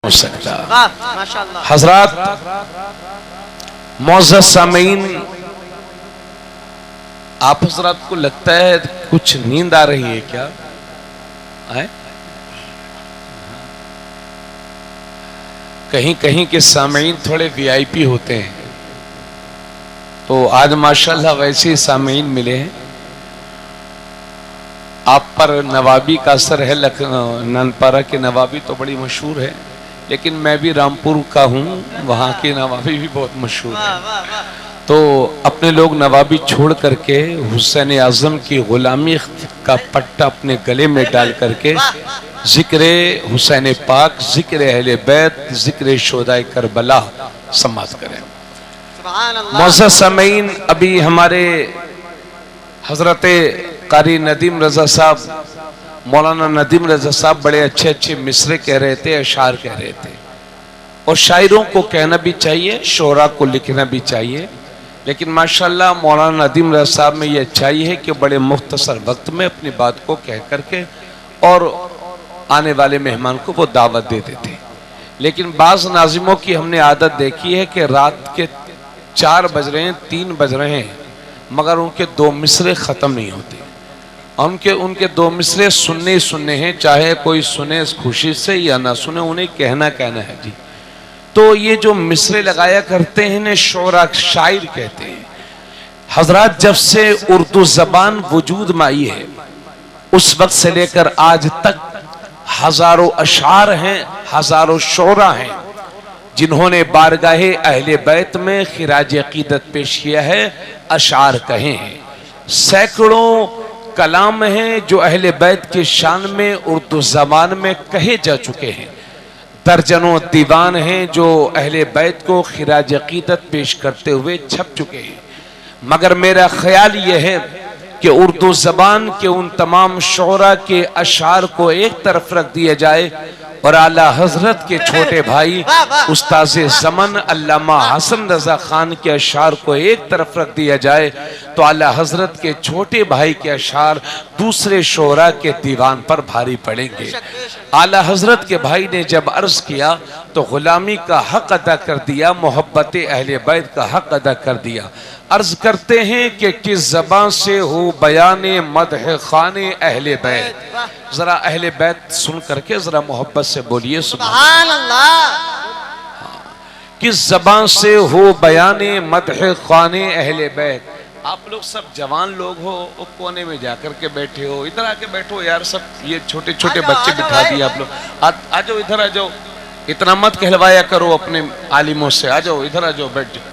हो सकता। हजरात मौजूद सामीन, आप हजरात को लगता है कुछ नींद आ रही है क्या? आए? कहीं कहीं के सामीन थोड़े वीआईपी होते हैं, तो आज माशाल्लाह वैसे ही सामीन मिले हैं। आप पर नवाबी का असर है, लखनऊ ननपारा के नवाबी तो बड़ी मशहूर है, लेकिन मैं भी रामपुर का हूँ, वहाँ की नवाबी भी बहुत मशहूर है। तो अपने लोग नवाबी छोड़ करके हुसैन आजम की गुलामी का पट्टा अपने गले में डाल करके जिक्र हुसैन पाक, जिक्र अहले बैत, जिक्र शोदाए करबला समाप्त करें। मौजूद सामीन, अभी हमारे हजरत कारी नदीम रजा साहब, मौलाना नदीम रजा साहब बड़े अच्छे अच्छे मिसरे कह रहे थे, अशार कह रहे थे, और शायरों को कहना भी चाहिए, शोरा को लिखना भी चाहिए। लेकिन माशाल्लाह मौलाना नदीम रजा साहब में ये अच्छाई है कि बड़े मुख्तसर वक्त में अपनी बात को कह करके और आने वाले मेहमान को वो दावत दे देते। लेकिन बाज नाजिमों की हमने आदत देखी है कि रात के 4 बज रहे हैं, 3 बज रहे हैं, मगर उनके 2 मिसरे ख़त्म नहीं होते। उनके 2 मिसरे सुनने ही सुनने हैं, चाहे कोई सुने खुशी से या ना सुने, उन्हें कहना है जी। तो ये जो मिसरे लगाया करते हैं इन्हें शोरा, शायर कहते हैं। हजरात, जब से उर्दू जबान वजूद में आई है उस वक्त से लेकर आज तक हजारों अशार हैं, हजारों शोरा हैं जिन्होंने बारगाहे अहले बैत में खिराज अकीदत पेश किया है, अशार कहे हैं। सैकड़ों कलाम हैं जो अहले बैत के शान में उर्दू जबान में कहे जा चुके हैं। दर्जनों दीवान हैं जो अहले बैत को खिराज अकीदत पेश करते हुए छप चुके हैं। मगर मेरा ख्याल यह है कि उर्दू जबान के उन तमाम शोरा के अशार को एक तरफ रख दिया जाए और आला हजरत के छोटे भाई उस्ताज़े ज़मन अल्लामा हसन रजा खान के अशार को एक तरफ रख दिया जाए, तो आला हजरत के छोटे भाई के अशार दूसरे शोरा के दीवान पर भारी पड़ेंगे। आला हजरत के भाई ने जब अर्ज किया तो गुलामी का हक अदा कर दिया, मोहब्बत अहले बैत का हक अदा कर दिया। अर्ज करते हैं कि किस जबान से हो बयाने मदह खाने अहले बैत। जरा अहले बैत सुन करके जरा मोहब्बत से बोलिए सुभान अल्लाह। किस जबान से हो बयाने मदह खाने अहले बैत। आप लोग सब जवान लोग हो, कोने में जाकर के बैठे हो, इधर आके बैठो यार, सब ये छोटे छोटे बच्चे बिठा दिए आप लोग, आ जाओ इधर आ जाओ, इतना मत कहलवाया करो अपने आलिमों से, आ जाओ इधर आ जाओ, बैठ जाओ।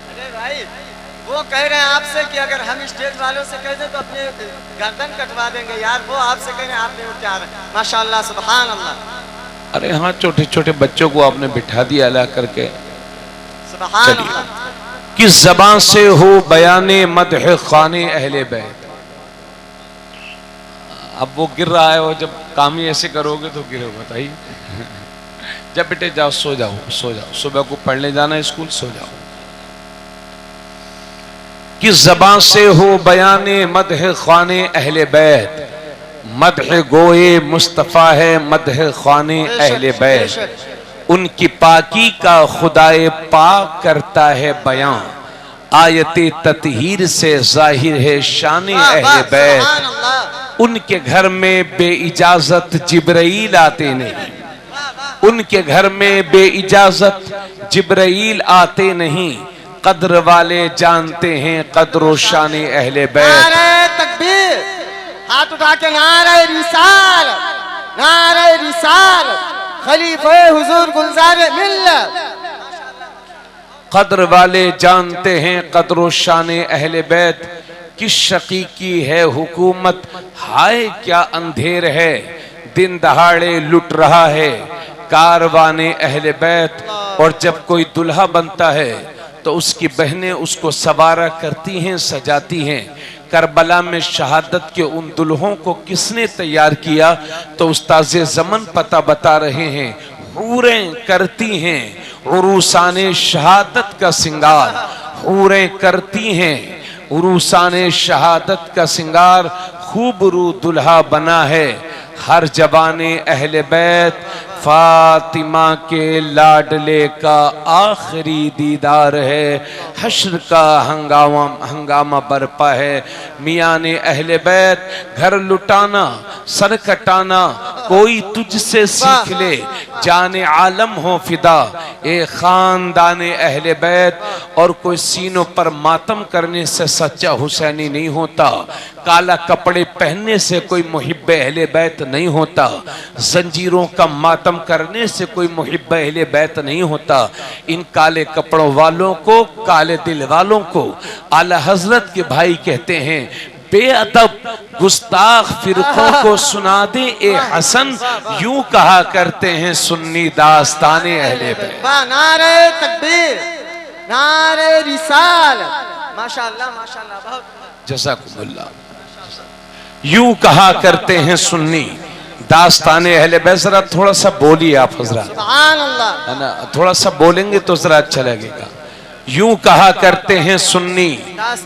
वो कह रहे हैं आपसे कि अगर हम स्टेज वालों से कह दें तो अपने गर्दन कटवा देंगे यार, वो आपसे कह रहे हैं, आप नहीं उठ जा रहे। माशाल्लाह सुभान अल्लाह। अरे हाँ, छोटे छोटे बच्चों को आपने बिठा दिया ला करके। सुभान अल्लाह। किस जबान से हो बयाने मदह खाने अहले बैत। अब वो गिर रहा है, और जब काम ही ऐसे करोगे तो गिरोगे, बताइए। जब बेटे जाओ, सो जाओ, सो जाओ, सुबह को पढ़ने जाना स्कूल, सो जाओ। किस जबान से हो बयाने मदह खाने अहले बैत। मदह गोए मुस्तफ़ा है मदह खाने अहले बैत। उनकी पाकी का खुदाए पाक करता है बयां। आयते ततहीर से जाहिर है शान अहले बैत। उनके घर में बेइजाजत जिब्राइल आते नहीं, उनके घर में बेइजाजत जिब्राइल आते नहीं। कद्र वाले जानते हैं कद्र शान अहले बैत। नारे तकबीर, हाथ उठा के नारे रिसाल, नारे रिसाल, खलीफे हुजूर गुलजार मिल्लत। कद्र वाले जानते हैं कद्र शान अहले बैत। किस शकी की है हुकूमत, हाय क्या अंधेर है, दिन दहाड़े लुट रहा है कारवाने अहले बैत। और जब कोई दुल्हा बनता है तो उसकी बहनें उसको सवारा करती हैं, सजाती हैं। करबला में शहादत के उन दुल्हों को किसने तैयार किया, तो उस्ताज़े ज़मन पता बता रहे हैं। हूरें करती हैं उरूसाने शहादत का सिंगार, हूरें करती हैं उरूसाने शहादत का सिंगार। खूब रू दुल्हा बना है हर जवाने अहले बैत। फातिमा के लाडले का आखिरी दीदार है। हश्र का हंगामा बरपा है। मियाँ ने अहले बैत घर लुटाना सर कटाना कोई तुझसे सीख ले, जाने आलम हो फिदा ए खानदाने अहले बैत। और कोई सीनों पर मातम करने से सच्चा हुसैनी नहीं होता, काला कपड़े पहनने से कोई मुहिब्बे अहले बैत नहीं होता, जंजीरों का मातम करने से कोई मुहिब्बे अहले बैत नहीं होता। इन काले कपड़ों वालों को, काले दिल वालों को आला हजरत के भाई कहते हैं। बेअदब गुस्ताख फिरकों को सुना दे ए हसन, यूं कहा करते हैं सुन्नी दास्ताने अहले बैत। नारे तकबीर, नारे रिसालत, माशाअल्लाह माशाअल्लाह, बहुत जज़ाकुमुल्लाह। यूं कहा करते हैं सुन्नी दास्ताने अहले बैत। जरा थोड़ा सा बोलिए आप हजरत, सुभान अल्लाह, है ना, थोड़ा सा बोलेंगे तो जरा अच्छा लगेगा। यूं कहा करते हैं सुन्नी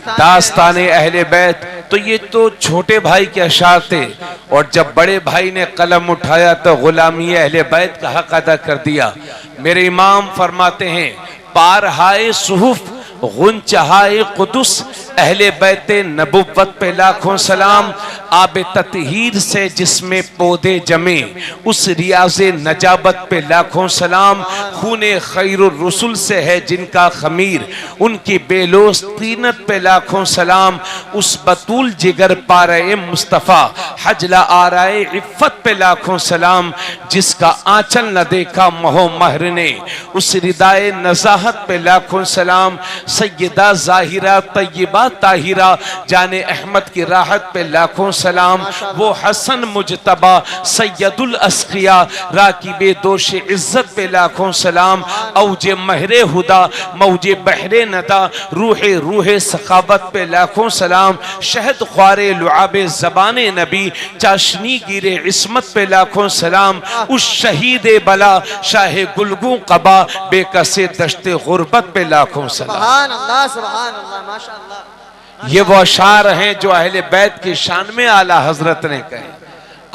दास्ताने अहले बैत। तो ये तो छोटे भाई के अशार थे, और जब बड़े भाई ने कलम उठाया तो गुलामी अहले बैत का हक अदा कर दिया। मेरे इमाम फरमाते हैं, पार हाय सुहुफ गुंचहाए कुदुस अहले बैते नबुव्वत पे लाखों सलाम। आबे ततहीर से जिसमें पौधे जमे उस रियाज़े नजाबत पे लाखों सलाम। खूने खैरुर रसूल से है जिनका खमीर, उनकी बेलोस तीनत पे लाखों सलाम। उस बतूल जिगर पारे मुस्तफ़ा हजला आराए इफ़्फ़त पे लाखों सलाम। जिसका आंचल न देखा महो महर ने उस रिदाए नज़ाहत पे लाखों सलाम। सैयदा ज़ाहिरा तय्यबा ताहिरा जाने अहमद की राहत पे लाखों सलाम। वो हसन मुजतबा सैयदुल अस्किया राकिबे दोष इज्जत पे लाखों सलाम। औजे महरे हुदा मौजे बहरे नदा रूहे रूहे सखावत पे लाखों सलाम। शहद ख्वारे लुआबे ज़बाने नबी चाशनी गिरे इस्मत पे लाखों सलाम। उस शहीद बला शाह गुलगू कबा बेकसे दश्ते गुर्बत पे लाखों सलाम। सुभान अल्लाह, सुभान अल्लाह, माशाअल्लाह। ये वो अशार हैं जो अहले बैत की शान में आला हजरत ने कहे।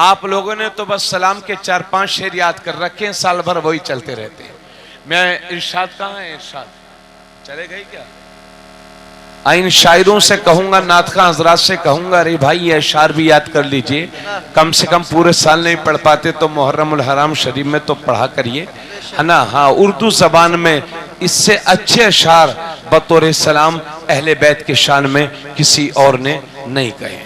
आप लोगों ने तो बस सलाम के 4-5 शेर याद कर रखे हैं, साल भर वही चलते रहते हैं। मैं इरशाद कहाँ है, इरशाद चले गए क्या? इन शायरों से कहूंगा, नात खां हजरात से कहूंगा, अरे भाई ये अशार भी याद कर लीजिए, कम से कम पूरे साल नहीं पढ़ पाते तो मुहर्रमुल हराम शरीफ में तो पढ़ा करिए, है ना। हाँ, उर्दू जबान में इससे अच्छे अशार बतौर सलाम अहले बैत के शान में किसी और ने नहीं कहे।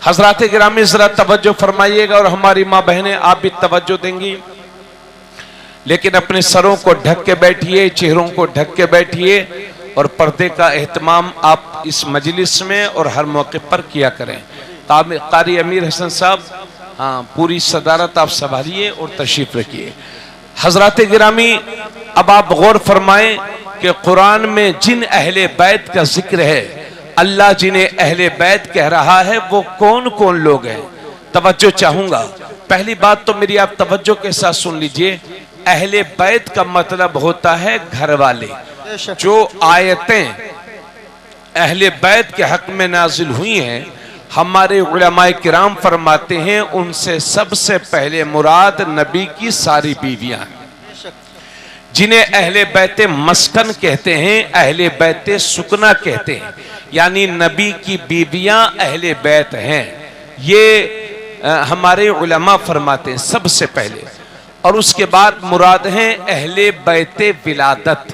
हजरात गिरामी जरा तवज्जो फरमाइएगा, और हमारी माँ बहनें आप भी तवज्जो देंगी, लेकिन अपने सरों को ढक के बैठिए, चेहरों को ढक के बैठिए, और पर्दे का एहतमाम आप इस मजलिस में और हर मौके पर किया करें। कारी अमीर हसन साहब, हाँ, पूरी सदारत आप संभालिए और तशरीफ रखिए। हजरात गिरामी, अब आप गौर फरमाएं कि कुरान में जिन अहले बैत का जिक्र है, अल्लाह जिन्हें अहले बैत कह रहा है वो कौन कौन लोग हैं। तवज्जो चाहूंगा। पहली बात तो मेरी आप तवज्जो के साथ सुन लीजिए, अहले बैत का मतलब होता है घर वाले। जो आयतें अहले बैत के हक में नाजिल हुई हैं, हमारे उलमाए किराम फरमाते हैं उनसे सबसे पहले मुराद नबी की सारी बीवियां हैं, जिन्हें अहले बैते मस्कन कहते हैं, अहले बैते सुकना कहते हैं, यानी नबी की बीवियां अहले बैत हैं। ये हमारे उलमा फरमाते हैं सबसे पहले। और उसके बाद मुराद हैं अहले बैते विलादत,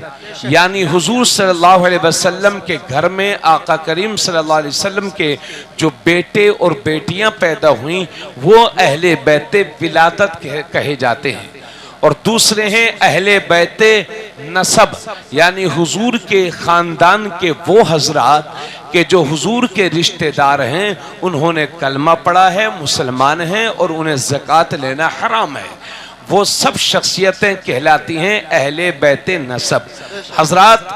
यानी हुजूर सल्लल्लाहु अलैहि वसल्लम के घर में आका करीम सल्लल्लाहु अलैहि वसल्लम के जो बेटे और बेटियां पैदा हुई वो अहले बैते विलादत कहे जाते हैं। और दूसरे हैं अहले बैते नसब, यानी हुजूर के खानदान के वो हजरात के जो हुजूर के रिश्तेदार हैं, उन्होंने कलमा पढ़ा है, मुसलमान हैं और उन्हें ज़कात लेना हराम है, वो सब शख्सियतें कहलाती हैं अहले बैते नसब। हजरात,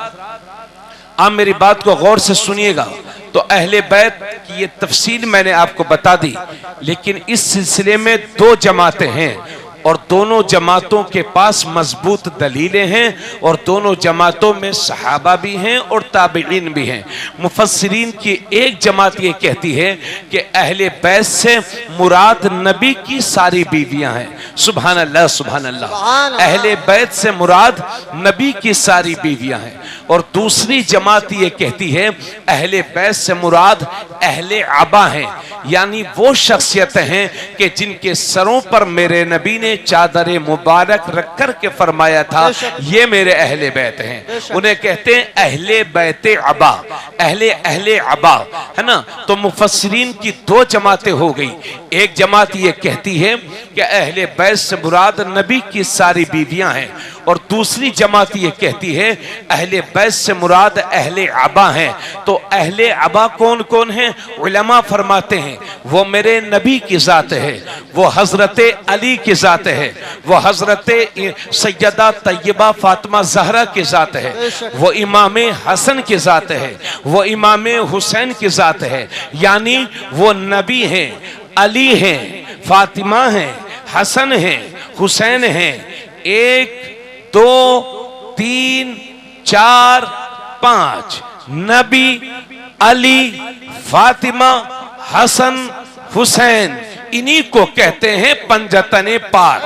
आप मेरी बात को गौर से सुनिएगा। तो अहले बैत की ये तफसील मैंने आपको बता दी, लेकिन इस सिलसिले में दो जमातें हैं। और दोनों जमातों के पास मजबूत दलीलें हैं और दोनों जमातों में सहाबा भी हैं और ताबईन भी हैं। मुफस्सिरीन की एक जमात ये कहती है कि अहले बैत से मुराद नबी की सारी बीवियां हैं। सुभान अल्लाह, सुभान अल्लाह। अहले बैत से मुराद नबी की सारी बीवियां हैं। और दूसरी जमात ये कहती है अहले बैत से मुराद अहले अबा हैं, यानी वो शख्सियतें हैं कि जिनके सरों पर मेरे नबी ने चादर मुबारक रख कर के फरमाया था ये मेरे अहले बैत हैं। उन्हें कहते हैं अहले बैत अबा, अहले अबा, है ना। तो मुफस्सिरीन की दो जमातें हो गई। एक जमात ये कहती है कि अहले बैत से मुराद नबी की सारी बीवियां हैं और दूसरी जमात ये कहती है अहले बैत से मुराद अहले अबा हैं। तो अहले अबा कौन कौन हैं? उलमा फरमाते हैं वो मेरे नबी की जात है, वो हजरत अली की जात है, वो हजरत सैयदा तैयबा फातिमा ज़हरा की जात है, वो इमाम हसन की जात है, वो इमाम हुसैन की जात है। यानी वो नबी हैं, अली हैं, फातिमा हैं, हसन हैं, हुसैन हैं। 1 2 3 4 5 नबी, अली, फातिमा, हसन, हुसैन, इन्हीं को कहते हैं पंजतने पाक।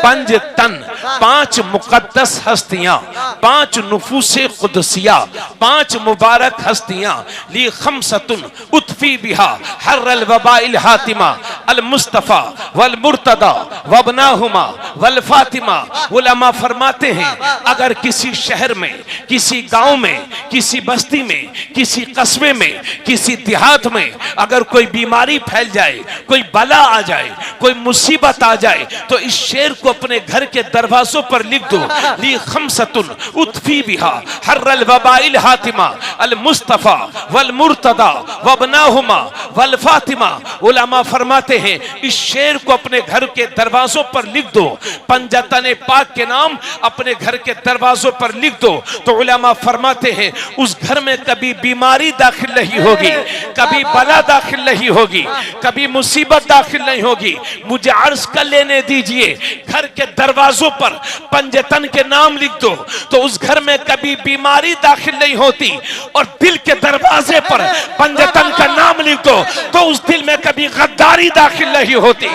पंजतन 5 मुकद्दस हस्तियां, 5 नुफूसे कुदसिया, 5 मुबारक हस्तियां। ली खमसतुन उतफी बिहा हर्रल वबाइल हातिमा अल मुस्तफा वल मुर्तदा वबनाहुमा वल फातिमा। उलमा फरमाते हैं अगर किसी शहर में, किसी गांव में, किसी बस्ती में, किसी कस्बे में, किसी देहात में अगर कोई बीमारी फैल जाए, कोई बला आ जाए, कोई मुसीबत आ जाए, तो इस शेर को अपने घर के दरवाजों पर लिख दो। ली खमसतुन उतफी बिहा हर्रल वबाइल हातिमा अल मुस्तफा वल मुर्तदा वबनाहुमा वल फातिमा। उलमा फरमाते हैं इस शेर को अपने घर के दरवाजों पर लिख दो, पंजतन पाक के नाम अपने घर के दरवाजों पर लिख दो। तो उलमा फरमाते हैं उस घर में कभी बीमारी दाखिल नहीं होगी, कभी बला दाखिल नहीं होगी, कभी मुसीबत दाखिल नहीं होगी। मुझे अर्ज कर लेने दीजिए, घर के दरवाजों पर पंजतन के नाम लिख दो तो उस घर में कभी बीमारी दाखिल नहीं होती। और दिल के दरवाजे पर पंजतन का नाम लिख दो तो उस दिल में कभी गद्दारी दाखिल नहीं होती,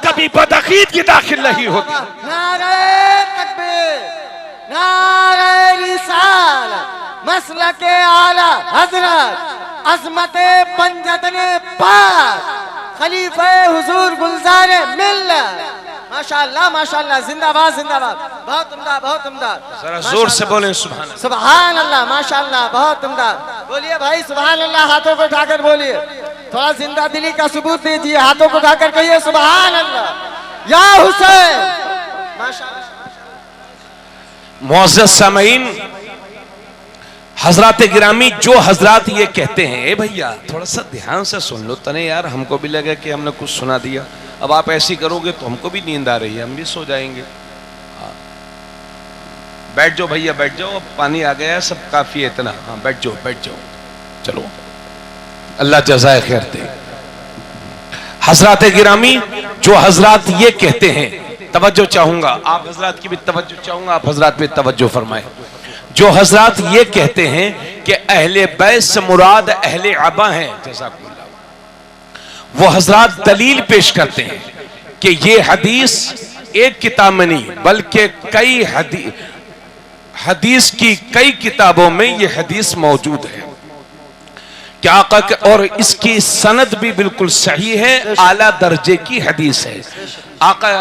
कभी बदअकीदगी दाखिल नहीं होती। नारे तकबीर, नारे रिसालत, मसलके आला हजरत, अज़मते पंजतने पाक, खलीफे हुजूर गुलजारे मिल्लत। माशाअल्लाह, माशाअल्लाह, जिंदाबाद, जिंदाबाद। बहुत उम्दा, बहुत उम्दा। जरा जोर से बोलें सुभान अल्लाह। सुभान अल्लाह, माशाअल्लाह, बहुत उम्दा। बोलिए भाई सुभान अल्लाह, हाथों को उठाकर बोलिए। थोड़ा जिंदा दिली का सबूत दीजिए, हाथों को उठाकर कहिए सुभान अल्लाह या हुसैन। माशाअल्लाह। मुअज़्ज़ज़ सामीन, हजरात गिरामी, जो हजरात ये कहते हैं, ए भैया थोड़ा सा ध्यान से सुन लो तने यार, हमको भी लगा कि हमने कुछ सुना दिया। अब आप ऐसी करोगे तो हमको भी नींद आ रही है, हम भी सो जाएंगे। बैठ जाओ भैया, बैठ जाओ, अब पानी आ गया है, सब काफी है इतना। हाँ बैठ जाओ, बैठ जाओ, चलो, अल्लाह जज़ाए खैर दे। हजरात गिरामी, जो हजरात ये कहते हैं, तवज्जो चाहूंगा, आप हजरात की भी तवज्जो चाहूंगा, आप हजरात भी तवज्जो फरमाएं। जो हजरात ये कहते हैं कि अहले बैत से मुराद अहले अबा हैं, जज़ाकुमुल्लाह, वो हजरात दलील पेश करते हैं कि ये हदीस एक किताब में नहीं बल्कि कई हदीस की कई किताबों में ये हदीस मौजूद है कि आका के, और इसकी सनद भी बिल्कुल सही है, आला दर्जे की हदीस है। आका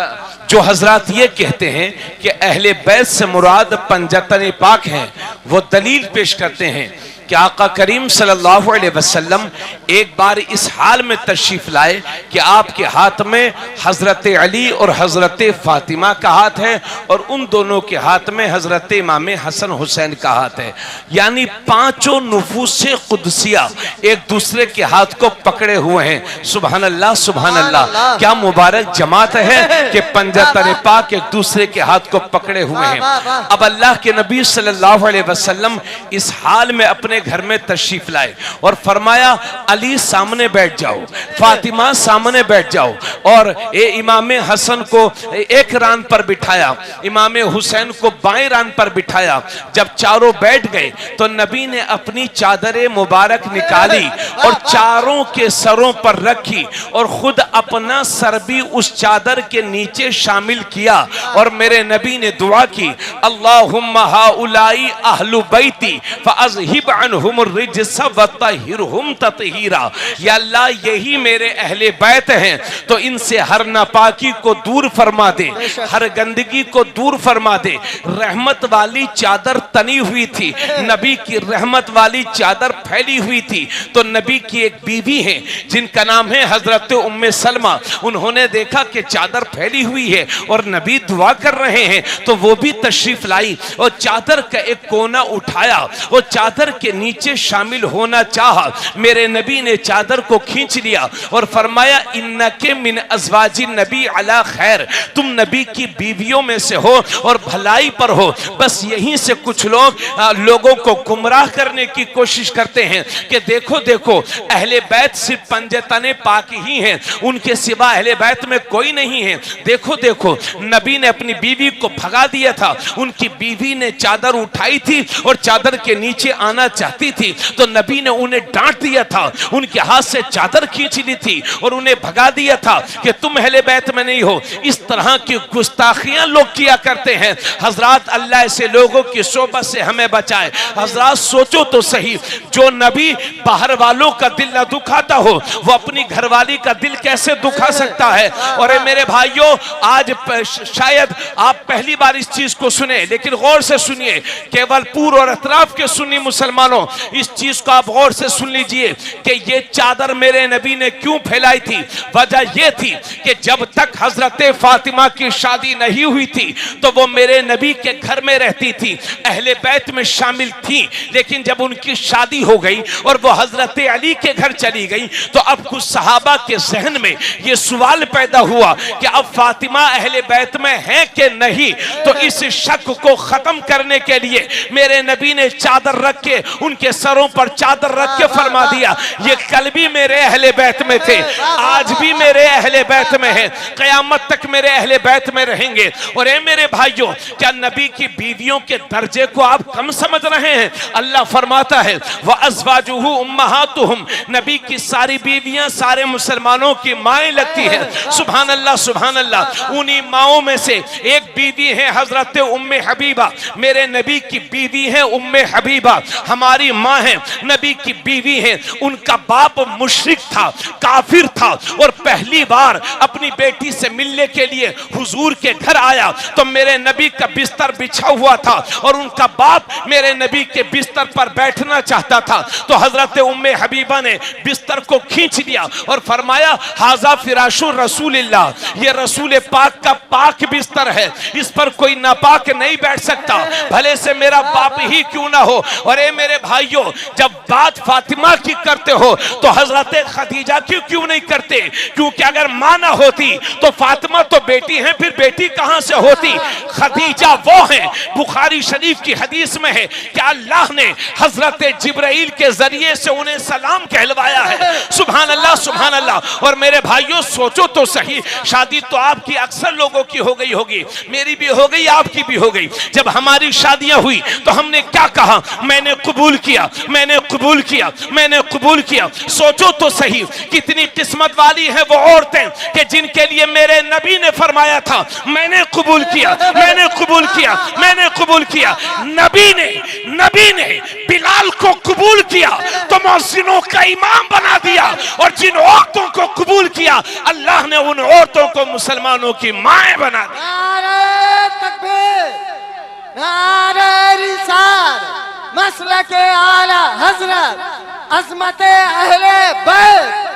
जो हजरात ये कहते हैं कि अहले बैत से मुराद पंजतन पाक हैं, वो दलील पेश करते हैं कि आका करीम सल्लल्लाहु अलैहि वसल्लम एक बार इस हाल में तशरीफ लाए कि आपके हाथ में हजरत अली और हजरत फातिमा का हाथ है और उन दोनों के हाथ में हजरत इमाम हसन हुसैन का हाथ है। यानी पांचों नुफूसे कुदसिया एक दूसरे के हाथ को पकड़े हुए हैं। सुभान अल्लाह, सुभान अल्लाह। क्या मुबारक जमात है कि पंजतन पाक एक दूसरे के हाथ को पकड़े हुए हैं। अब अल्लाह के नबी सल्लल्लाहु अलैहि वसल्लम इस हाल में अपने अपने घर में तशरीफ लाए और फरमाया अली सामने बैठ जाओ, फातिमा सामने बैठ जाओ, और इमाम हसन को एक रान पर बिठाया, इमाम हुसैन को बाएं रान पर बिठाया। जब चारों बैठ गए तो नबी ने अपनी चादर मुबारक निकाली और चारों के सरों पर रखी और खुद अपना सर भी उस चादर के नीचे शामिल किया और मेरे नबी ने दुआ की, अल्लाहुम्मा हाउलाई अहलु बैती फअज़हिब अन्हुमुर रिज्स वतहिरहुम ततहीरा। या अल्लाह यही मेरे अहले बैत हैं तो इनसे हर नापाकी को दूर फरमा दे, हर गंदगी को दूर फरमा दे। रहमत वाली चादर तनी हुई थी, नबी की रहमत वाली चादर फैली हुई थी। तो नबी की एक बीवी है जिनका नाम है हजरत उम्मे सलमा, उन्होंने देखा कि चादर फैली हुई है और नबी दुआ कर रहे हैं तो वो भी तशरीफ लाई और चादर का एक कोना उठाया और चादर के नीचे शामिल होना चाहा। मेरे नबी ने चादर को खींच लिया और फरमाया, इन्नके मिन अज़वाजी नबी अला खैर, तुम नबी की बीवियों में से हो और भलाई पर हो। बस यहीं से कुछ लोग लोगों को गुमराह करने की कोशिश करते हैं कि देखो देखो अहले बैत सिर्फ पंजतने पाक ही हैं, उनके सिवा अहले बैत में कोई नहीं है। देखो देखो नबी ने अपनी बीवी को भगा दिया था, उनकी बीवी ने चादर उठाई थी और चादर के नीचे आना चाहती थी तो नबी ने उन्हें डांट दिया था, उनके हाथ से चादर खींच ली थी और उन्हें भगा दिया था कि तुम अहले बैत में नहीं हो। इस तरह की गुस्ताखियां लोग किया करते हैं। हजरात अल्लाह ऐसे लोगों की सोबत से हमें बचाए। हजरात सोचो तो सही, जो नबी बाहर वालों का दिल न दुखाता हो वो अपनी घरवाली का दिल कैसे दुखा सकता है। और मेरे भाइयों, आज शायद आप पहली बार इस चीज को सुने, लेकिन गौर से सुनिए, केवल पूर्व और अतराफ के सुन्नी मुसलमानों इस चीज को आप गौर से सुन लीजिए कि ये चादर मेरे नबी ने क्यों फैलाई थी। वजह यह थी कि जब तक हजरत फातिमा की शादी नहीं हुई थी तो वो मेरे नबी के घर में रहती थी, अहले बैत में शामिल थी। लेकिन जब उनकी शादी हो गई और वो हजरत अली के घर चली गई तो अब कुछ सहाबा के जहन में ये सवाल पैदा हुआ कि अब फातिमा अहले बैत में है कि नहीं। तो इस शक को खत्म करने के लिए मेरे नबी ने चादर रख के उनके सरों पर चादर रख के फरमा दिया, ये कल भी मेरे अहले बैत में थे, आज भी मेरे अहले बैत में है, कयामत तक मेरे अहले बैत में रहेंगे। और ए मेरे भाइयों, क्या नबी की बीवियों के दर्जे को आप कम समझ रहे हैं? अल्लाह फरमाता है व अज़वाजुहु उम्महातुहुम, नबी की सारी बीवियां सारे मुसलमानों की माएं लगती हैं। सुभान अल्लाह सुभान अल्लाह। उन्हीं माओं में से एक बीवी है हजरत उम्मे हबीबा, मेरे नबी की बीवी है उम्मे हबीबा, हमारी माँ है, नबी की बीवी है। उनका बाप मुशरिक था, काफिर था और पहली बार अपनी बेटी से मिलने के लिए हुजूर के घर आया तो मेरे नबी का बिस्तर बिछा हुआ था और उनका बाप मेरे नबी के बिस्तर पर बैठना चाहता था। तो हजरत उम्मे हबीबा ने बिस्तर को खींच लिया और फरमाया, हाजा फिराशु रसूलिल्लाह, ये रसूल पाक का पाक बिस्तर है, इस पर कोई नापाक नहीं बैठ सकता, भले से मेरा बाप ही क्यों ना हो। और ए मेरे भाइयों, जब बात फातिमा की करते हो तो हजरत खदीजा की क्यों नहीं करते? क्योंकि अगर मां ना होती तो फातिमा तो बेटी है, फिर बेटी कहां से होती? खदीजा वो है, बुखारी शरीफ की हदीस में है कि अल्लाह ने हजरत जिब्राइल के जरिए से उन्हें सलाम कहलवाया है। सुभान अल्लाह सुभान अल्लाह। और मेरे भाइयों सोचो तो सही, शादी तो आपकी अक्सर लोगों की हो गई होगी, मेरी भी हो गई, आपकी भी हो गई। जब हमारी शादियां हुई तो हमने क्या कहा? मैंने कबूल किया, मैंने कबूल किया, मैंने कबूल किया। सोचो तो सही, कितनी किस्मत वाली है वो औरतें कि जिनके लिए मेरे नबी ने फरमाया था, मैंने कबूल किया, मैंने कबूल किया, मैंने कबूल किया। नबी ने बिलाल को कबूल किया तो मुअज्जिनों का इमाम बना दिया, और जिन औरतों को कबूल किया अल्लाह ने उन औरतों को मुसलमानों की माएं बना दी। नारे तकबीर, नारे रिसालत, मसलके आला हजरत, अज़मते अहले बैत।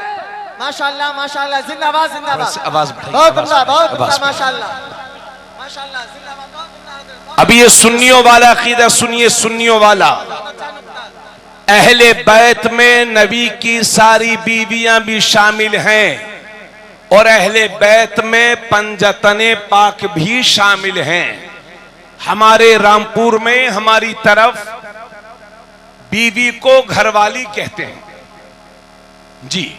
माशाअल्लाह माशाअल्लाह, जिंदाबाद जिंदाबाद। आवाज बहुत उम्दा, बहुत उम्दा, माशाअल्लाह माशाअल्लाह, जिंदाबाद, बहुत उम्दा। अब ये सुन्नियों वाला अकीदा सुनिए, सुन्नियों वाला, अहले बैत में नबी की सारी बीवियां भी शामिल हैं और अहले बैत में पंजतने पाक भी शामिल हैं। हमारे रामपुर में हमारी तरफ बीवी को घरवाली कहते हैं जी।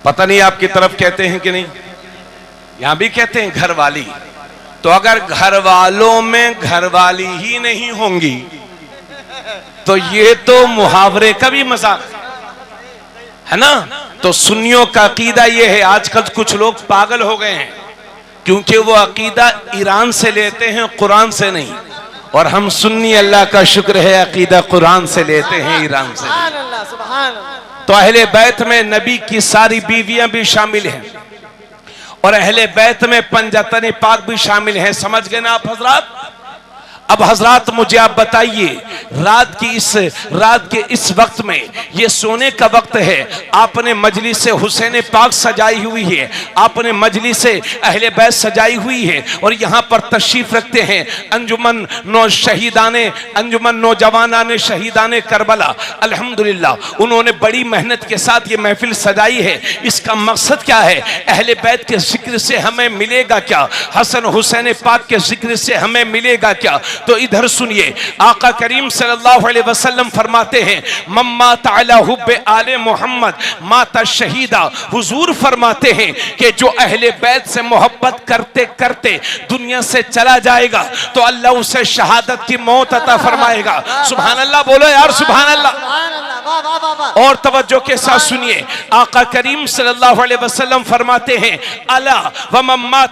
पता नहीं आपकी तरफ कहते हैं कि नहीं, यहां भी कहते हैं घरवाली। तो अगर घर वालों में घरवाली ही नहीं होंगी तो ये तो मुहावरे का भी मजाक है ना। तो सुन्नियों का अकीदा ये है, आजकल कुछ लोग पागल हो गए हैं क्योंकि वो अकीदा ईरान से लेते हैं, कुरान से नहीं। और हम सुन्नी अल्लाह का शुक्र है अकीदा कुरान से लेते हैं, ईरान से। सुभान अल्लाह, सुभान अल्लाह। तो अहले बैत में नबी की सारी बीवियां भी शामिल हैं और अहले बैत में पंजतन पाक भी शामिल हैं। समझ गए ना आप हजरात? अब हजरात मुझे आप बताइए, रात के इस वक्त में ये सोने का वक्त है, आपने मजलिस हुसैन पाक सजाई हुई है, आपने मजलिस अहले बैत सजाई हुई है और यहाँ पर तशरीफ रखते हैं अंजुमन नौजवानाने शहीदाने करबला। अल्हम्दुलिल्लाह उन्होंने बड़ी मेहनत के साथ ये महफिल सजाई है। इसका मकसद क्या है? अहले बैत के जिक्र से हमें मिलेगा क्या? हसन हुसैन पाक के जिक्र से हमें मिलेगा क्या? तो इधर सुनिए, आका करीम सल्लल्लाहु अलैहि वसल्लम फरमाते हैं मम्मा ताला हुब्बे आले मोहम्मद माता शहीदा। हुजूर फरमाते हैं कि जो अहले बैत से मोहब्बत करते करते दुनिया से चला जाएगा तो अल्लाह उसे शहादत की मौत अता फरमाएगा। सुभान अल्लाह बोलो यार, सुभान अल्लाह। और तवज्जो के साथ सुनिए, आका करीम सल्लल्लाहु अलैहि वसल्लम फरमाते हैं अला व मम्मा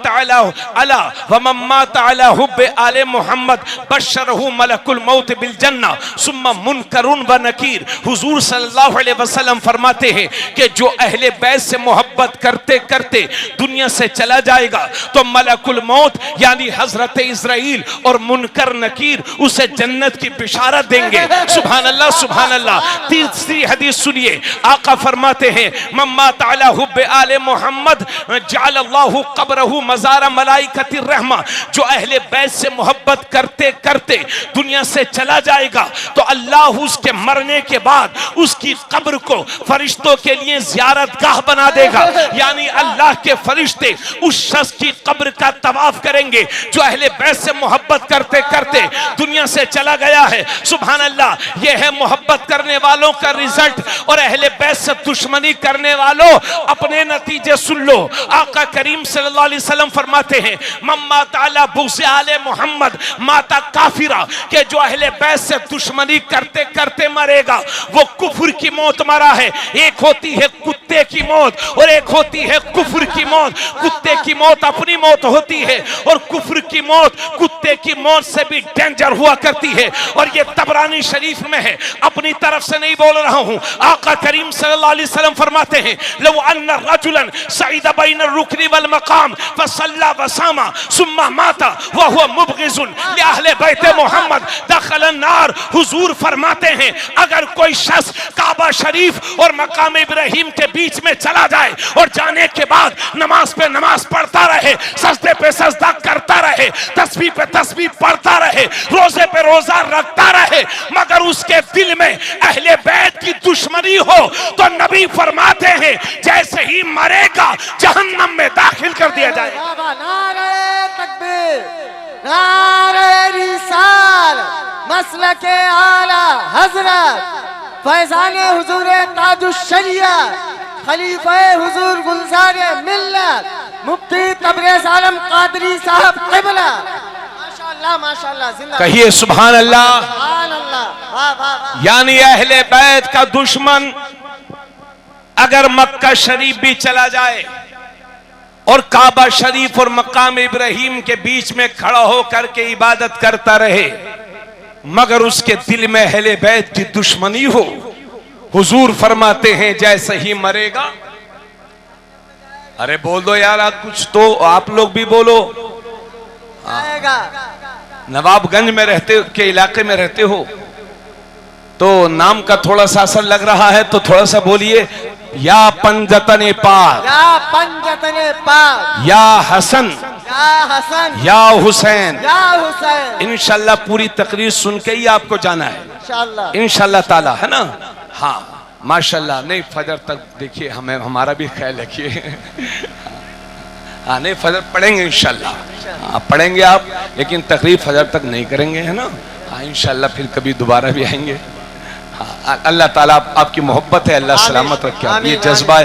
ताला हुब्बे आले मोहम्मद बशरहु मलकुल मौत बिल जन्नह सुम्मा मुनकरुन व नकीर। हुजूर सल्लल्लाहु अलैहि वसल्लम फरमाते हैं कि जो अहले बैत से मोहब्बत करते करते दुनिया से चला जाएगा तो मलकुल मौत यानी हजरत इज़राइल और मुनकर नकीर उसे जन्नत की बिशारत देंगे। सुभान अल्लाह, सुभान अल्लाह। तीसरी हदीस सुनिए, आका फरमाते हैं मम्मा ताला हुब्बे आले मोहम्मद जअलल्लाहु क़ब्रहु मज़ारा मलाइकतिर रहमा। जो अहले बैत से मोहब्बत करते करते दुनिया से चला जाएगा तो अल्लाह उसके मरने के बाद उसकी कब्र को फरिश्तों के लिए ज़ियारत गाह बना देगा। यानी अल्लाह के फरिश्ते उस शख्स की कब्र का तवाफ करेंगे जो अहले बैत से मोहब्बत करते करते दुनिया से चला गया है। सुभान अल्लाह, यह है मोहब्बत करने वालों का रिजल्ट। और अहले बैत से दुश्मनी करने वालों अपने नतीजे सुन लो। आका करीम सल्लल्लाहु अलैहि वसल्लम फरमाते हैं मम्मा ताला बुग़्ज़ आले मोहम्मद माता काफिरा, के जो अहले बैत से दुश्मनी करते करते मरेगा वो कुफ्र की मौत मरा है। एक होती है कुत्ते की मौत और एक होती है कुफ्र की मौत। कुत्ते की मौत अपनी मौत होती है और कुफ्र की मौत कुत्ते की मौत से भी डेंजर हुआ करती है। और ये तबरानी शरीफ में है, अपनी तरफ से नहीं बोल रहा हूं। आका करीम सल्लल्लाहु अलैहि वसल्लम फरमाते हैं लव अन्ना रजुलन सईदा बैन रुकनी वल मकाम फसल्ला वसामा सुम्मा माता व हुवा मुबग़िज़ुन li अहले बैत मोहम्मद दखल अन्नार। हुजूर फरमाते हैं अगर कोई शख्स काबा शरीफ और मकाम इब्राहिम के बीच में चला जाए और जाने के बाद नमाज पे नमाज पढ़ता रहे, सजदे पे सजदा करता रहे, तस्बीह पे तस्बीह पढ़ता रहे, रोजे पे रोजा रखता रहे, मगर उसके दिल में अहले बैत की दुश्मनी हो तो नबी फरमाते हैं जैसे ही मरेगा जहन्नम में दाखिल कर दिया जाएगा। नारे तकबीर, नारे रिसाल, मसलके आला हजरत फैजाने हुजूरे ताजुश शरिया खलीफे हुजूर गुलजारे मिल्लत मुफ्ती तबरेज़ आलम कादरी साहब क़िबला। माशाअल्लाह, माशाअल्लाह, जिंदा कहिए सुभान अल्लाह। सुभान अल्लाह, वाह वाह वाह। यानी अहले बैत का दुश्मन अगर मक्का शरीफ भी चला जाए और काबा शरीफ और मकाम इब्राहिम के बीच में खड़ा होकर के इबादत करता रहे मगर उसके दिल में अहले बैत की दुश्मनी हो, हुजूर फरमाते हैं जैसे ही मरेगा। अरे बोल दो यार, कुछ तो आप लोग भी बोलो। नवाबगंज में रहते के इलाके में रहते हो तो नाम का थोड़ा सा असर लग रहा है, तो थोड़ा सा बोलिए या पंजतने पाक, या पंजतने पाक, या हसन, या हसन, या हुसैन। या हुसैन। इंशाल्लाह पूरी तकरीर सुन के ही आपको जाना है इंशाल्लाह, इंशाल्लाह ताला, है ना। हाँ माशाल्लाह। नहीं फजर तक देखिए, हमें हमारा भी ख्याल रखिए। हाँ नहीं फजर पढ़ेंगे इंशाल्लाह। हाँ पढ़ेंगे आप, लेकिन तकरीर फजर तक नहीं करेंगे, है ना। हाँ इंशाल्लाह फिर कभी दोबारा भी आएंगे। अल्लाह ताला आपकी मोहब्बत है, अल्लाह सलामत रखे, ये जज्बा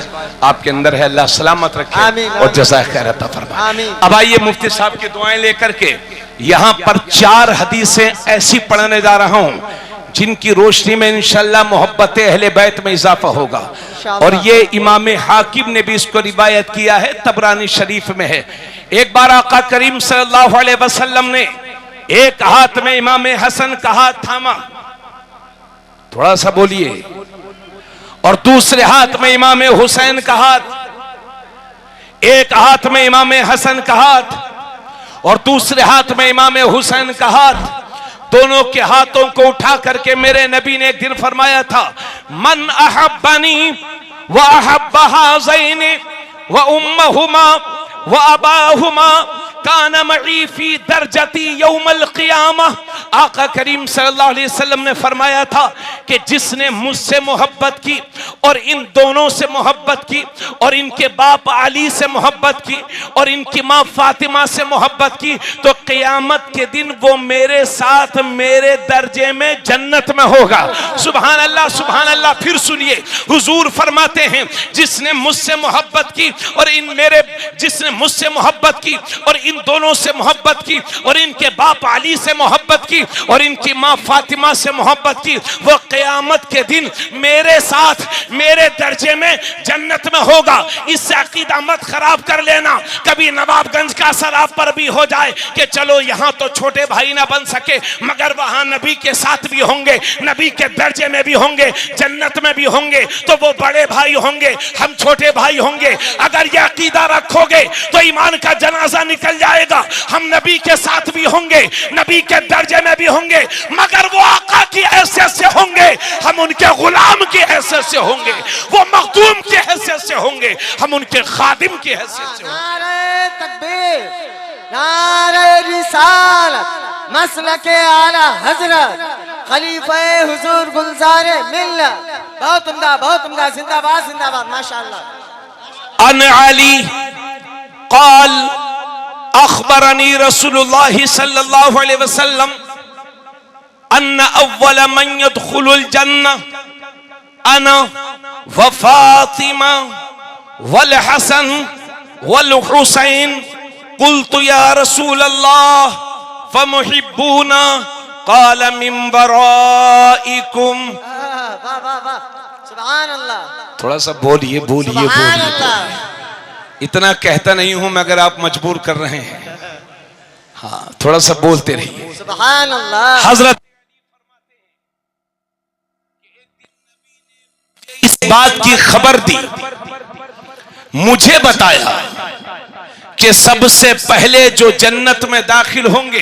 आपके अंदर है, अल्लाह सलामत रखे और जज़ाए खैर अता फरमाए। अब आइए मुफ्ती साहब की दुआएं लेकर के यहाँ पर 4 हदीसें ऐसी पढ़ने जा रहा हूँ जिनकी रोशनी में इंशाअल्लाह मोहब्बत अहले बैत में इजाफा होगा। और ये इमाम हाकिम ने भी इसको रिवायत किया है, तबरानी शरीफ में है। एक बार आका करीम सल्लल्लाहु अलैहि वसल्लम ने एक हाथ में इमाम हसन का हाथ थामा, थोड़ा सा बोलिए, और दूसरे हाथ में इमाम हुसैन का हाथ, एक हाथ में इमाम हसन का हाथ और दूसरे हाथ में इमाम हुसैन का हाथ, दोनों के हाथों को उठा करके मेरे नबी ने एक दिन फरमाया था, मन अहब्बनी व अहब्ब हाज़ैनि व उम्महुमा व अबाहुमा कान मई फी दर्जती यौमल क़ियामह। आका करीम सल्लल्लाहु अलैहि वसल्लम ने फरमाया था कि जिसने मुझसे मोहब्बत की और इन दोनों से मोहब्बत की और इनके बाप अली से मोहब्बत की और इनकी माँ फातिमा से मोहब्बत की, तो क़यामत के दिन वो मेरे साथ मेरे दर्जे में जन्नत में होगा। सुभान अल्लाह सुभान अल्लाह। फिर सुनिए, हुजूर फरमाते हैं जिसने मुझसे मोहब्बत की और जिसने मुझसे मोहब्बत की और इन दोनों से मोहब्बत की और इनके बाप अली से मोहब्बत की और इनकी माँ फातिमा से मोहब्बत की, वो क़यामत के दिन मेरे साथ मेरे दर्जे में जन्नत में होगा। इससे अकीदा मत खराब कर लेना, कभी नवाबगंज का शराब पर भी हो जाए कि चलो यहाँ तो छोटे भाई ना बन सके मगर वहां नबी के साथ भी होंगे, नबी के दर्जे में भी होंगे, जन्नत में भी होंगे, तो वो बड़े भाई होंगे, हम छोटे भाई होंगे। अगर यह अकीदा रखोगे तो ईमान का जनाजा निकल जाएगा। हम नबी के साथ भी होंगे, नबी के दर्जे में भी होंगे, मगर वो आका की हैसियत से होंगे, हम उनके गुलाम की हैसियत से होंगे, वो मखदूम की हैसियत से होंगे, हम उनके खादिम की हैसियत से होंगे। नारे तकबीर, नारे रिसालत, मसलके आला हजरत, खलीफे हुजूर गुलजारे मिल्लत। बहुत उम्दा, जिंदाबाद जिंदाबाद, माशाअल्लाह। अन अली क़ाल अख़बरनी रसूलुल्लाह सल्लल्लाहु अलैहि वसल्लम अन्न अव्वल मन यदखुलुल जन्नह अना व फातिमा वल हसन वल हुसैन। क़ुल्तु या रसूलल्लाह फमुहिब्बूना क़ाल मिन वराइकुम। वाह वाह वाह, सुभान अल्लाह। थोड़ा सा बोलिए बोलिए बोलिए। इतना कहता नहीं हूं मगर आप मजबूर कर रहे हैं, हाँ थोड़ा सा बोलते रहिए। सुभान अल्लाह। हजरत इस बात की खबर दी, मुझे बताया कि सबसे पहले जो जन्नत में दाखिल होंगे,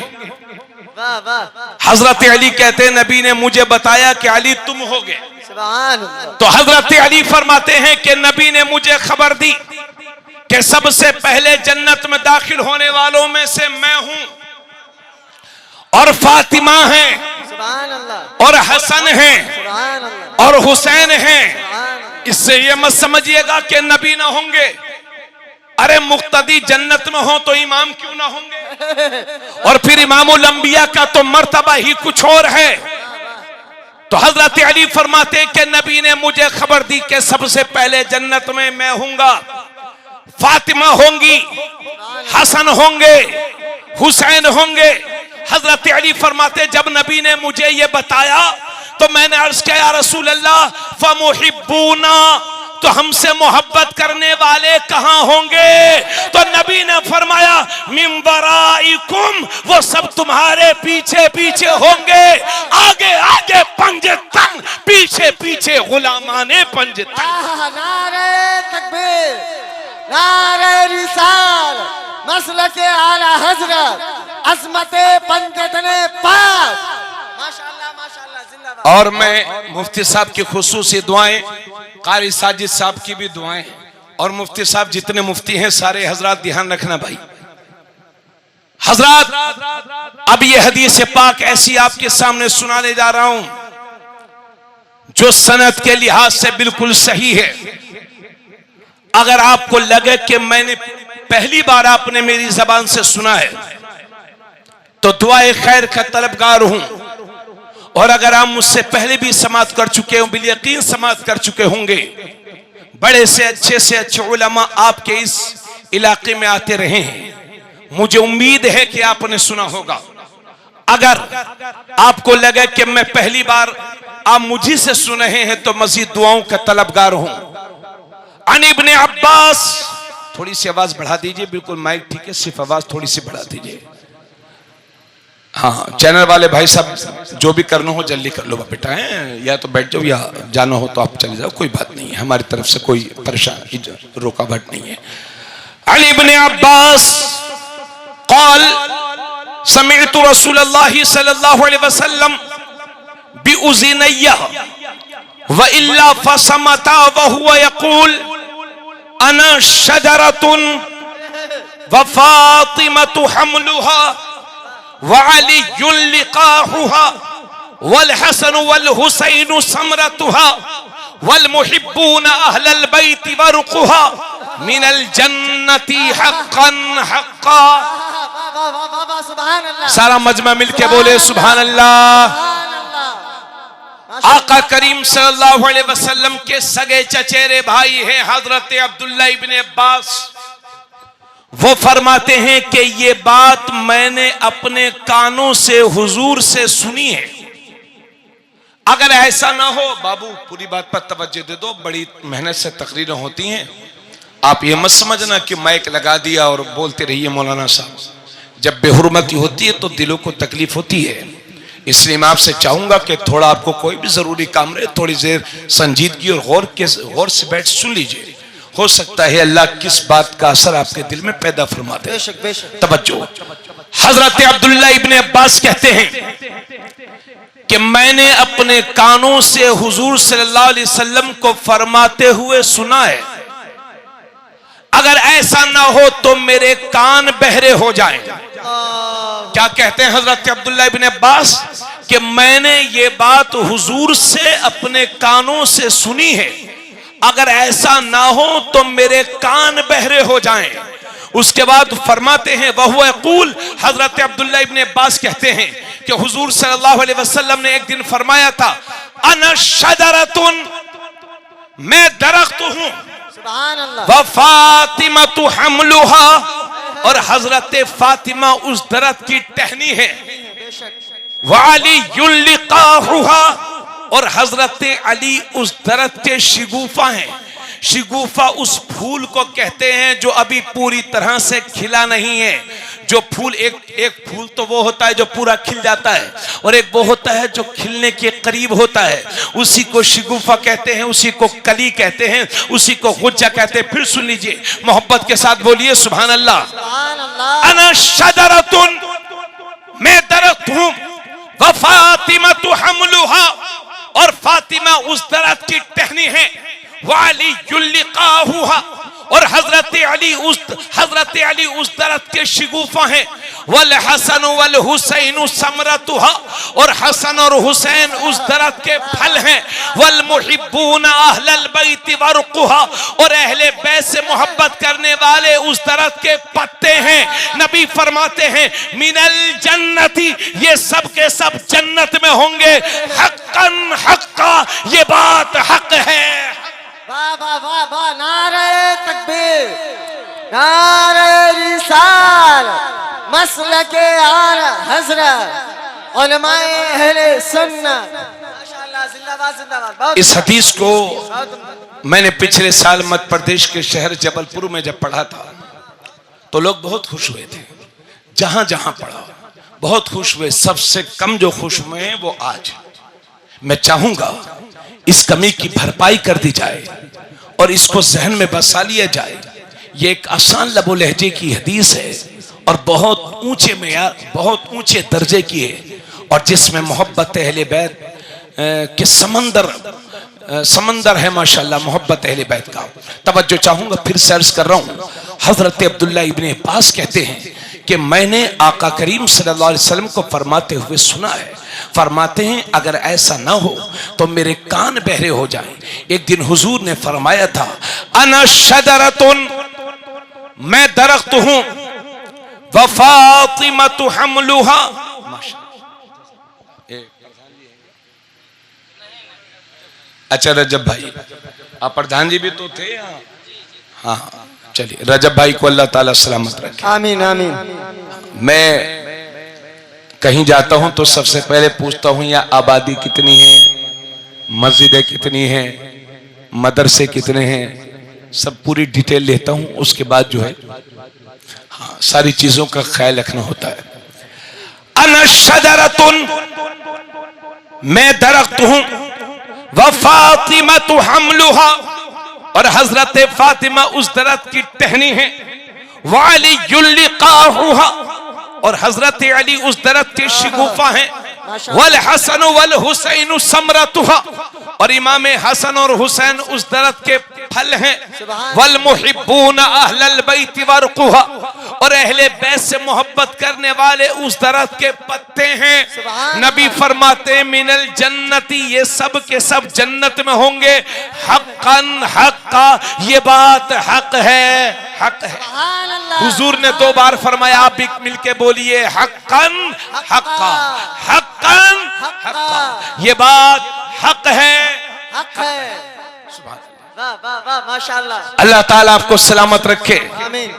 वाह वाह। हजरत अली कहते हैं नबी ने मुझे बताया कि अली तुम होगे। सुभान अल्लाह। तो हजरत अली फरमाते हैं कि नबी ने मुझे खबर दी कि सबसे पहले जन्नत में दाखिल होने वालों में से मैं हूं और फातिमा है सुभान अल्लाह और हसन है सुभान अल्लाह और हुसैन है। सुभान इससे ये मत समझिएगा कि नबी ना होंगे। अरे मुक्तदी जन्नत में हो तो इमाम क्यों ना होंगे? और फिर इमामुल अंबिया का तो मर्तबा ही कुछ और है। तो हजरत अली फरमाते हैं कि नबी ने मुझे खबर दी कि सबसे पहले जन्नत में मैं हूंगा, फातिमा होंगी, हसन होंगे, हुसैन होंगे। हजरत अली फरमाते जब नबी ने मुझे ये बताया तो मैंने अर्ज किया या रसूल अल्लाह फमुहिब्बूना, तो हमसे मोहब्बत करने वाले कहां होंगे? तो नबी ने फरमाया मिन वराइकुम, वो सब तुम्हारे पीछे पीछे होंगे। आगे आगे पंजे तन, पीछे पीछे गुलामाने पंजे तन। नारे तकबीर, नारे रिसाल, मसलके आला हजरत, अज़मते पंजतने पाक। माशाअल्लाह माशाअल्लाह, जिंदाबाद। और मैं मुफ्ती साहब की खुसूसी दुआएं, कारी साजिद साहब की भी दुआएं, और मुफ्ती साहब जितने मुफ्ती हैं सारे हजरात ध्यान रखना भाई। हजरात अब ये हदीस पाक ऐसी आपके सामने सुनाने जा रहा हूं जो सनद के लिहाज से बिल्कुल सही है। अगर आपको लगे कि मैंने पहली बार आपने मेरी जबान से सुना है तो दुआए खैर का तलबगार हूं और अगर आप मुझसे पहले भी समात कर चुके हो, बिल यकीन समात कर चुके होंगे, बड़े से अच्छे उलमा आपके इस इलाके में आते रहे हैं। मुझे उम्मीद है कि आपने सुना होगा। अगर आपको लगे कि मैं पहली बार आप मुझी से सुन रहे हैं तो मजीद दुआओं का तलबगार हूं। अन इब्ने अब्बास, थोड़ी सी आवाज बढ़ा दीजिए, बिल्कुल माइक ठीक है, सिर्फ आवाज थोड़ी सी बढ़ा दीजिए। हाँ, चैनल वाले भाई साहब जो भी करना हो जल्दी कर लो बेटा, है या तो बैठ जाओ या जाना हो तो आप चले जाओ, कोई बात नहीं है, हमारी तरफ से कोई परेशानी रुकावट नहीं है। अली इब्ने अब्बास क़ाल समिअतु रसूलल्लाह सल्लल्लाहु अलैहि वसल्लम बिउज़िनय्या व इल्ला फसमता व हुवा यक़ूल अना शजरतुन व फातिमतु हम्लुहा व अलियुन लिक़ाहुहा वल हसन वल हुसैन समरतुहा वल मुहिब्बून अहलल बैत वरक़ुहा मिनल जन्नति हक़्क़न हक़्क़ा। सारा मजमा मिलके बोले सुभान अल्लाह। आका करीम सल्लल्लाहु अलैहि वसल्लम के सगे चचेरे भाई हैं हजरत अब्दुल्ला इब्ने अब्बास। वो फरमाते हैं कि ये बात मैंने अपने कानों से हुजूर से सुनी है। अगर ऐसा ना हो, बाबू पूरी बात पर तवज्जो दे दो, बड़ी मेहनत से तकरीरें होती हैं, आप ये मत समझना कि माइक लगा दिया और बोलते रहिए मौलाना साहब। जब बेहुरमती होती है तो दिलों को तकलीफ होती है, इसलिए मैं आपसे चाहूंगा कि थोड़ा आपको कोई भी जरूरी काम रहे, थोड़ी देर संजीदगी और गौर से बैठ सुन लीजिए। हो सकता है अल्लाह किस बात का असर आपके दिल में पैदा फरमा दे। तवज्जो। हजरत अब्दुल्ला इब्ने अब्बास कहते हैं कि मैंने अपने कानों से हुजूर सल्लल्लाहु अलैहि वसल्लम को फरमाते हुए सुना है, अगर ऐसा ना हो तो मेरे कान बहरे हो जाएं। क्या कहते हैं हजरत अब्दुल्ला इब्ने अब्बास कि मैंने ये बात हुजूर से अपने कानों से सुनी है, अगर ऐसा ना हो तो मेरे कान बहरे हो जाएं। उसके बाद फरमाते हैं वहुवा यक़ूल, हजरत अब्दुल्ला इब्ने अब्बास कहते हैं कि हुजूर सल्लल्लाहु अलैहि वसल्लम ने एक दिन फरमाया था, अना शजरतुन, मैं दरख्त हूं, व फातिमतु हम्लुहा, और हजरत फातिमा उस दरख्त की टहनी है, व अलियुन लिक़ाहुहा, और हजरत अली उस दरख्त के शिगुफा हैं। शिगुफा उस फूल को कहते हैं जो अभी पूरी तरह से खिला नहीं है। जो फूल एक फूल तो वो होता है जो पूरा खिल जाता है, और एक वो होता है जो खिलने के करीब होता है, उसी को शिगुफा कहते हैं, उसी को कली कहते हैं, उसी को गुज्जा कहते हैं। फिर सुन लीजिए, मोहब्बत के साथ बोलिए सुभान अल्लाह। अना शजरतुन, मैं दरख्त हूं, व फातिमतु हम्लुहा, और फातिमा उस दरख्त की टहनी है, वालियुन लिक़ाहुहा, और हजरत अली उस दरख्त के शिगुफा हैं, वल हसन वल हुसैन समरतुहा, और हसन और हुसैन उस दरख्त के फल हैं, वल मुहिब्बून अहलल बैत वरक़ुहा, और अहले बैत से मोहब्बत करने वाले उस दरख्त के पत्ते हैं। नबी फरमाते हैं मिनल जन्नती, ये सब के सब जन्नत में होंगे, हक़्क़न हक़्क़ा, ये बात हक है। वाह वाह वाह वाह, नारे तकबीर, नारे रिसाल, मसलके आला हज़रत, उलमाए अहले सुन्नत, माशाअल्लाह, जिंदाबाद जिंदाबाद। इस हदीस को मैंने पिछले साल मध्य प्रदेश के शहर जबलपुर में जब पढ़ा था तो लोग बहुत खुश हुए थे। जहां जहां पढ़ा बहुत खुश हुए, सबसे कम जो खुश हुए हैं वो आज। मैं चाहूंगा इस कमी की भरपाई कर दी जाए और इसको जहन में बसा लिया जाए। ये एक आसान लबो लहजे की हदीस है और बहुत ऊंचे मेयार, बहुत ऊंचे दर्जे की है, और जिसमें मोहब्बत अहले बैत के समंदर है माशाल्लाह, मोहब्बत अहले बैत का। तवज्जो चाहूंगा, फिर सर्च कर रहा हूं। हजरत अब्दुल्ला इब्ने अब्बास कहते हैं कि मैंने आका करीम सल्लल्लाहु अलैहि वसल्लम को फरमाते हुए सुना है। फरमाते हैं अगर ऐसा ना हो तो मेरे कान बहरे हो जाएं। एक दिन हुजूर ने फरमाया था, अना शजरतुन, मैं दरख्त हूं, व फातिमतु हम्लुहा, अच्छा रजब भाई, आप प्रधान जी भी तो थे यहाँ। हाँ चलिए, रजब भाई को अल्लाह ताला सलामत रखे। आमीन आमीन। मैं कहीं जाता हूं तो सबसे पहले पूछता हूं यहाँ आबादी कितनी है, मस्जिदें कितनी हैं, मदरसे कितने हैं, सब पूरी डिटेल लेता हूं। उसके बाद जो है हाँ सारी चीजों का ख्याल रखना होता है। अना शजरतुन, मैं दरख्त हूं, व फातिमा तु हमलुहा, और हजरत फातिमा उस दरख्त की टहनी है। व अली युल्लिकाहुहा, और हजरत अली उस दरख्त के शिगुफा हैं। वल हसन वल हुसैन समरतुहा, और इमाम हसन और हुसैन उस दरख्त के फल हैं। वल मुहिब्बून अहलल बैत वरकुहा, और अहले बैत से मोहब्बत करने वाले उस दरख्त के पत्ते हैं। नबी फरमाते मिनल जन्नती, ये सब के सब जन्नत में होंगे। हक्कन हक्का, ये बात हक है, हक है। हुजूर ने 2 बार फरमाया, आप भी मिलके बोलिए हक्कन हक्का, हक्कन हक्का, ये बात हक है, हक है। वाह वाह वाह माशाअल्लाह। अल्लाह ताला आपको सलामत रखे। आमीन।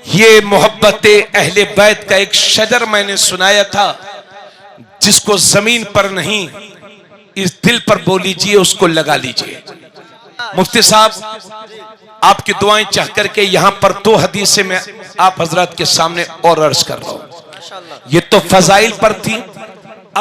ये मोहब्बत अहले बैत का एक शजर मैंने सुनाया था, जिसको जमीन पर नहीं इस दिल पर बोल लीजिए, उसको लगा लीजिए। मुफ्ती साहब आपकी दुआएं चाह करके यहाँ पर 2 हदीसें मैं आप हजरत के सामने और अर्ज कर रहा हूँ। ये तो फजाइल पर थी,